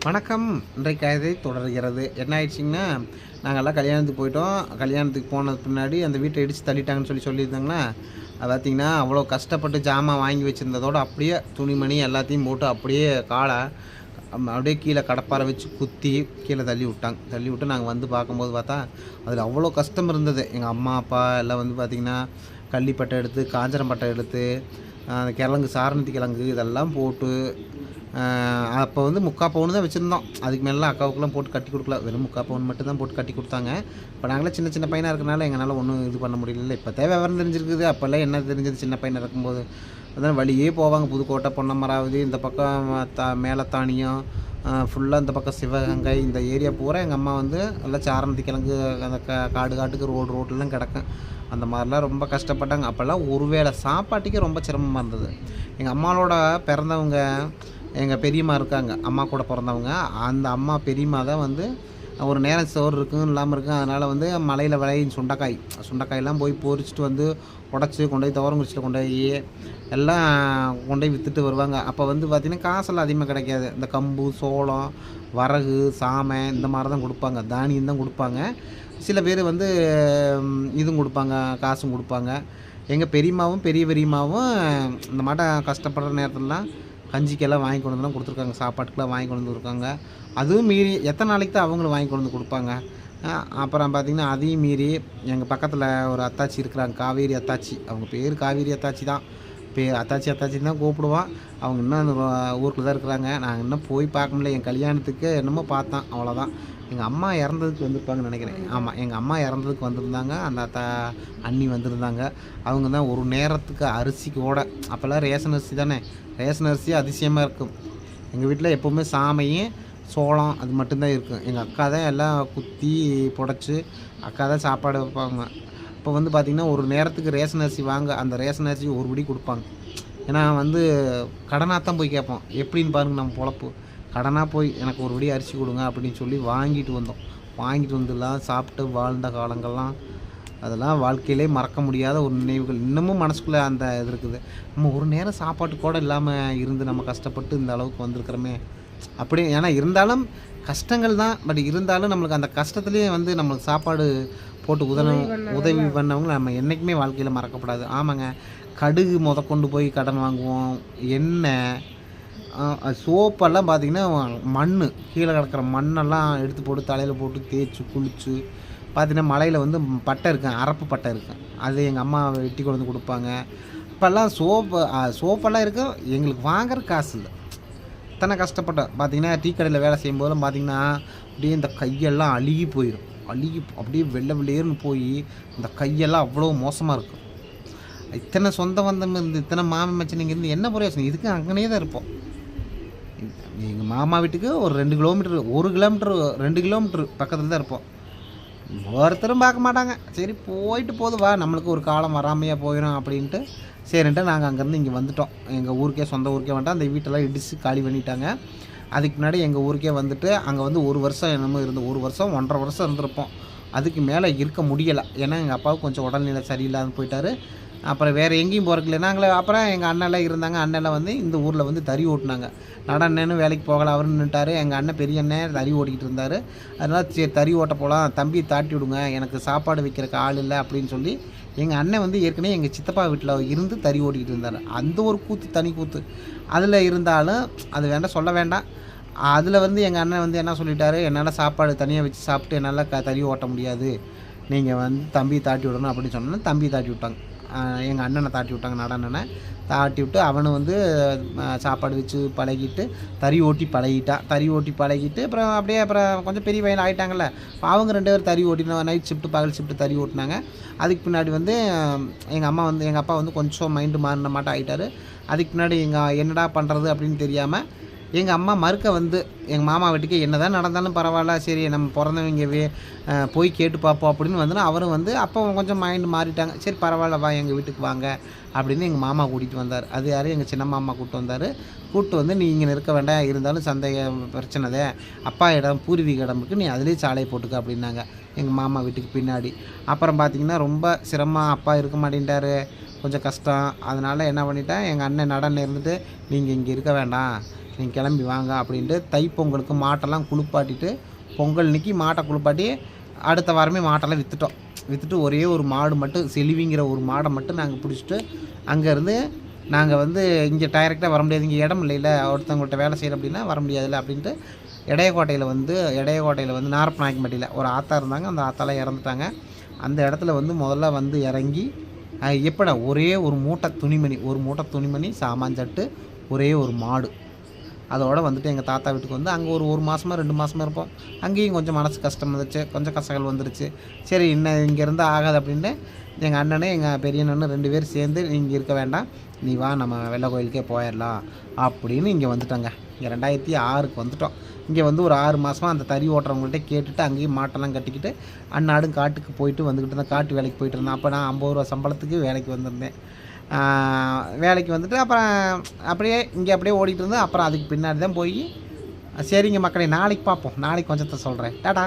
வணக்கம். இன்றைக்கு கதை தொடர்கிறது. என்ன ஆயிடுச்சுங்கன்னா, நாங்கள்லாம் கல்யாணத்துக்கு போயிட்டோம். கல்யாணத்துக்கு போனது பின்னாடி அந்த வீட்டை இடிச்சு தள்ளிட்டாங்கன்னு சொல்லியிருந்தாங்களா, அது பார்த்தீங்கன்னா, அவ்வளோ கஷ்டப்பட்டு ஜாமான் வாங்கி வச்சிருந்ததோட அப்படியே துணிமணி எல்லாத்தையும் போட்டு அப்படியே கால அப்படியே கீழே கடப்பாரை வச்சு குத்தி கீழே தள்ளி விட்டாங்க. தள்ளி விட்டு நாங்கள் வந்து பார்க்கும்போது பார்த்தா, அதில் அவ்வளோ கஷ்டம் இருந்தது. எங்கள் அம்மா, அப்பா எல்லாம் வந்து பார்த்திங்கன்னா, கள்ளிப்பட்டை எடுத்து, காஞ்சரம் பட்டை எடுத்து, அந்த கிழங்கு சாரணத்தி கிழங்கு இதெல்லாம் போட்டு அப்போ வந்து 3/4 பவுன் தான் வச்சுருந்தோம். அதுக்கு மேலலாம் அக்காவுக்குலாம் போட்டு கட்டி கொடுக்கல. வெறும் 3/4 பவுன் மட்டும் தான் போட்டு கட்டி கொடுத்தாங்க. இப்போ நாங்களாம் சின்ன சின்ன பையனாக இருக்கனால எங்களால் ஒன்றும் இது பண்ண முடியல. இப்போ விவரம் தெரிஞ்சிருக்குது. அப்போல்லாம் என்ன தெரிஞ்சது சின்ன பையனாக இருக்கும்போது. அதான் வழியே போவாங்க. புதுக்கோட்டை, பொன்னமராவதி, இந்த பக்கம் மேலத்தானியம், ஃபுல்லாக இந்த பக்கம் சிவகங்கை, இந்த ஏரியா பூரா எங்கள் அம்மா வந்து நல்லா சாரணத்தி கிழங்கு அந்த காடு காட்டுக்கு ரோட்லாம் கிடக்கும். அந்த மாதிரிலாம் ரொம்ப கஷ்டப்பட்டாங்க. அப்போல்லாம் ஒரு வேளை சாப்பாட்டுக்கே ரொம்ப சிரமமாக இருந்தது. எங்கள் அம்மாவோட பிறந்தவங்க எங்கள் பெரியம்மா இருக்காங்க, அம்மா கூட பிறந்தவங்க. அந்த அம்மா பெரியம்மா தான் வந்து ஒரு நேரம் சோறு இருக்கும் இல்லாமல் இருக்கும். அதனால் வந்து மலையில் விளையும் சுண்டைக்காயெல்லாம் போய் பொறிச்சிட்டு வந்து உடச்சி கொண்டு போய் துவரங்குறிச்சியில் கொண்டு போய் எல்லாம் கொண்டு போய் விற்றுட்டு வருவாங்க. அப்போ வந்து பார்த்திங்கன்னா காசெல்லாம் அதிகமாக கிடைக்காது. இந்த கம்பு, சோளம், வரகு, சாமை இந்த மாதிரி தான் கொடுப்பாங்க. தானியம் தான் கொடுப்பாங்க. சில பேர் வந்து இதுவும் கொடுப்பாங்க, காசும் கொடுப்பாங்க. எங்கள் பெரியம்மாவும் பெரிய பெரியம்மாவும் இந்த மாட்டம் கஷ்டப்படுற நேரத்துலலாம் கஞ்சிக்கெல்லாம் வாங்கி கொண்டு வந்துலாம் கொடுத்துருக்காங்க. சாப்பாட்டுக்கெல்லாம் வாங்கி கொண்டு வந்துருக்காங்க. அதுவும் மீறி எத்தனை நாளைக்கு தான் அவங்களும் வாங்கி கொண்டு வந்து கொடுப்பாங்க. அப்புறம் பார்த்திங்கன்னா அதையும் மீறி எங்கள் பக்கத்தில் ஒரு அத்தாச்சி இருக்கிறாங்க, காவேரி அத்தாச்சி. அவங்க பேர் காவேரி அத்தாச்சி தான். அத்தாச்சின்னு தான் கூப்பிடுவோம். அவங்க இன்னும் அந்த ஊருக்குள்ள தான் இருக்கிறாங்க. நாங்கள் இன்னும் போய் பார்க்க முடியல. என் கல்யாணத்துக்கு என்னமோ பார்த்தோம், அவ்வளோதான். எங்கள் அம்மா இறந்ததுக்கு வந்திருப்பாங்கன்னு நினைக்கிறேன். ஆமாம், எங்கள் அம்மா இறந்ததுக்கு வந்திருந்தாங்க. அந்த அண்ணி வந்திருந்தாங்க. அவங்க தான் ஒரு நேரத்துக்கு அரிசிக்கு ஓட, அப்போல்லாம் ரேஷன் அரிசி தானே, ரேஷன் அரிசி அதிசயமாக இருக்கும். எங்கள் வீட்டில் எப்போவுமே சாமையும் சோளம் அது மட்டும்தான் இருக்கும். எங்கள் அக்கா தான் எல்லாம் குத்தி புடச்சி அக்கா தான் சாப்பாடு வைப்பாங்க. இப்போ வந்து பார்த்திங்கன்னா ஒரு நேரத்துக்கு ரேஷன் அரிசி வாங்க, அந்த ரேஷன் அரிசி ஒரு படி கொடுப்பாங்க. ஏன்னா வந்து கடனாக தான் போய் கேட்போம். எப்படின்னு பாருங்கள் நம்ம பொழப்பு. கடனாக போய் எனக்கு ஒரு படி அரிசி கொடுங்க அப்படின்னு சொல்லி வாங்கிட்டு வந்தோம். வாங்கிட்டு வந்துலாம் சாப்பிட்டு வாழ்ந்த காலங்கள்லாம் அதெல்லாம் வாழ்க்கையிலே மறக்க முடியாத ஒரு நினைவுகள். இன்னமும் மனசுக்குள்ளே அந்த இது இருக்குது. நம்ம ஒரு நேரம் சாப்பாட்டு கூட இல்லாமல் இருந்து நம்ம கஷ்டப்பட்டு இந்த அளவுக்கு வந்திருக்கிறோமே அப்படி. ஏன்னா இருந்தாலும் கஷ்டங்கள் தான். பட் இருந்தாலும் நம்மளுக்கு அந்த கஷ்டத்துலேயே வந்து நம்மளுக்கு சாப்பாடு போட்டு உதவி பண்ணவங்க நம்ம என்றைக்குமே வாழ்க்கையில் மறக்கப்படாது. ஆமாங்க, கடுகு கொண்டு போய் கடன் வாங்குவோம். எண்ணெய், சோப்பெல்லாம் பார்த்திங்கன்னா மண் கீழே கிடக்கிற மண்ணெல்லாம் எடுத்து போட்டு தலையில் போட்டு தேய்ச்சி குளித்து பார்த்திங்கன்னா மலையில் வந்து பட்டை இருக்கும், அரப்பு பட்டை இருக்கும். அது எங்கள் அம்மா வெட்டி கொண்டு வந்து கொடுப்பாங்க. இப்போல்லாம் சோப்பெல்லாம் இருக்கும், எங்களுக்கு வாங்குற காசு இல்லை. இத்தனை கஷ்டப்பட்டோம். பார்த்திங்கன்னா டீ கடையில் வேலை செய்யும்போதெல்லாம் பார்த்திங்கன்னா அப்படியே இந்த கையெல்லாம் அழுகி போயிடும். அப்படியே வெள்ளை வெள்ளையர்னு போய் இந்த கையெல்லாம் அவ்வளோ மோசமாக இருக்கும். இத்தனை சொந்த பந்தம் இருந்து, இத்தனை மாமன் மச்சனிங்க இருந்து என்ன பிரயோசனம்? இதுக்கு அங்கனே தான் இருப்போம். எங்கள் மாமா வீட்டுக்கு ஒரு 2 கிலோமீட்டர், 1 கிலோமீட்டர் 2 கிலோமீட்டர் பக்கத்தில் தான் இருப்போம். ஒருத்தரும் பார்க்க மாட்டாங்க. சரி போயிட்டு போது வா, நம்மளுக்கு ஒரு காலம் வராமையாக போயிடும் அப்படின்ட்டு சரின்ட்டு நாங்கள் அங்கேருந்து இங்கே வந்துவிட்டோம். எங்கள் ஊருக்கே, சொந்த ஊருக்கே வந்துட்டோம். அந்த வீட்டெல்லாம் இடித்து காலி பண்ணிட்டாங்க. அதுக்கு முன்னாடி எங்கள் ஊருக்கே வந்துட்டு அங்கே வந்து 1 வருஷம் என்னமோ இருந்து, 1 வருஷம் 1.5 வருஷம் இருந்திருப்போம். அதுக்கு மேலே இருக்க முடியலை. ஏன்னா எங்கள் அப்பாவுக்கு கொஞ்சம் உடல்நிலை சரியில்லாமல் போயிட்டார். அப்புறம் வேறு எங்கேயும் போகிறக்கில்ல. அப்புறம் எங்கள் அண்ணெல்லாம் இருந்தாங்க. அண்ணெல்லாம் வந்து இந்த ஊரில் வந்து தறி ஓட்டினாங்க. அண்ணன்னு வேலைக்கு போகலை, அவரு நின்றுட்டார். எங்கள் அண்ணன் பெரிய அண்ணன் தறி ஓட்டிக்கிட்டு இருந்தார். அதனால் சரி தறி ஓட்ட போகலாம், தம்பி தாட்டி விடுங்க, எனக்கு சாப்பாடு வைக்கிறக்கு ஆள் இல்லை அப்படின்னு சொல்லி எங்கள் அண்ணன் வந்து ஏற்கனவே எங்கள் சித்தப்பா வீட்டில் இருந்து தறி ஓட்டிக்கிட்டு இருந்தார். அந்த ஒரு கூத்து தனி கூத்து. அதில் இருந்தாலும் அது வேண்டாம், சொல்ல வேண்டாம். அதில் வந்து எங்கள் அண்ணன் வந்து என்ன சொல்லிட்டாரு, என்னால் சாப்பாடு தனியாக வச்சு சாப்பிட்டு என்னால் தறி ஓட்ட முடியாது, நீங்கள் வந்து தம்பி தாட்டி விடணும் அப்படின்னு சொன்னோன்னா தம்பி தாட்டி விட்டாங்க. எங்கள் அண்ணனை தாட்டி விட்டாங்க, நடனனை தாட்டி விட்டு அவனு வந்து சாப்பாடு வச்சு பழகிட்டு தறி ஓட்டி பழகிட்டு அப்புறம் கொஞ்சம் பெரிய பையன் ஆகிட்டாங்கல்ல. அவங்க 2 பேர் தறி ஓட்டினா நைட் ஷிஃப்ட்டு பகல் ஷிஃப்ட்டு தறி ஓட்டினாங்க. அதுக்கு பின்னாடி வந்து எங்கள் அப்பா வந்து கொஞ்சம் மைண்டு மாறின மாட்டம் ஆகிட்டார். அதுக்கு பின்னாடி என்னடா பண்ணுறது அப்படின்னு தெரியாமல் எங்கள் அம்மா மறுக்க வந்து எங்கள் மாமா வீட்டுக்கு என்ன தான் நடந்தாலும் பரவாயில்ல, சரி நம்ம பிறந்தவங்க போய் கேட்டு பார்ப்போம் அப்படின்னு வந்துன்னா அவரும் வந்து அப்போ கொஞ்சம் மைண்டு மாறிட்டாங்க. சரி பரவாயில்ல வா எங்கள் வீட்டுக்கு வாங்க அப்படின்னு எங்கள் மாமா கூட்டிகிட்டு வந்தார். அது யார், எங்கள் சின்ன மாமா கூப்பிட்டு வந்தார். கூப்பிட்டு வந்து நீ இங்கே இருக்க வேண்டாம், இருந்தாலும் சந்தைய பிரச்சனைதே, அப்பா இடம் பூர்வீக இடம் இருக்குது, நீ அதிலே சாலையை போட்டுக்க அப்படின்னாங்க எங்கள் மாமா வீட்டுக்கு பின்னாடி. அப்புறம் பார்த்திங்கன்னா ரொம்ப சிரமம், அப்பா இருக்க மாட்டேன்ட்டார், கொஞ்சம் கஷ்டம். அதனால் என்ன பண்ணிட்டேன், எங்கள் அண்ணன் நடனில் இருந்துட்டு நீங்கள் இங்கே இருக்க வேண்டாம், நீங்கள் கிளம்பி வாங்க அப்படின்ட்டு தைப்பொங்கலுக்கு மாட்டெல்லாம் குளிப்பாட்டிட்டு பொங்கல் அன்னைக்கு மாட்டை குளிப்பாட்டி அடுத்த வாரமே மாட்டெல்லாம் விற்றுட்டு ஒரே ஒரு மாடு மட்டும் செலிவிங்கிற ஒரு மாடை மட்டும் நாங்கள் பிடிச்சிட்டு அங்கேருந்து நாங்கள் வந்து இங்கே டைரெக்டாக வர முடியாது, இங்கே இடம் இல்லைல்ல, ஒருத்தவங்கள்ட்ட வேலை செய்கிறோம் அப்படின்னா வர முடியாதுல்ல அப்படின்ட்டு இடையக்கோட்டையில் வந்து நாரப்பநாயக்கம்பட்டியில் ஒரு ஆத்தா இருந்தாங்க. அந்த ஆத்தாலாம் இறந்துட்டாங்க. அந்த இடத்துல வந்து முதல்ல வந்து இறங்கி எப்படா ஒரே ஒரு மூட்டை துணிமணி சாமான்சட்டு ஒரே ஒரு மாடு அதோடு வந்துட்டு எங்கள் தாத்தா வீட்டுக்கு வந்து அங்கே ஒரு மாதமாக 2 மாதமாக இருப்போம். அங்கேயும் கொஞ்சம் மனசு கஷ்டம் வந்துச்சு, கொஞ்சம் கசகள் வந்துருச்சு. சரி இன்னும் இங்கேருந்து ஆகாது அப்படின்ட்டு எங்கள் அண்ணனே எங்கள் பெரிய அண்ணன் 2 பேர் சேர்ந்து இங்கே இருக்க வேண்டாம், நீ வா நம்ம வெள்ளை கோயிலுக்கே போயிடலாம் அப்படின்னு இங்கே வந்துட்டோங்க. இங்கே 2006க்கு வந்துட்டோம். இங்கே வந்து ஒரு 6 மாதமாக அந்த தறி ஓட்டுறவங்கள்ட்ட கேட்டுட்டு அங்கேயும் மாட்டெல்லாம் கட்டிக்கிட்டு அன்னாடும் காட்டுக்கு போயிட்டு வந்துக்கிட்டு இருந்தேன். காட்டு வேலைக்கு போயிட்டு இருந்தேன். அப்போ நான் 50 ரூபா சம்பளத்துக்கு வேலைக்கு வந்திருந்தேன். வேலைக்கு வந்துட்டு அப்புறம் அப்படியே ஓடிட்டு இருந்தேன். அப்புறம் அதுக்கு பின்னாடி தான் போய் சரிங்க மக்களே, நாளைக்கு பார்ப்போம். நாளைக்கு கொஞ்சத்தை சொல்கிறேன். டாடா.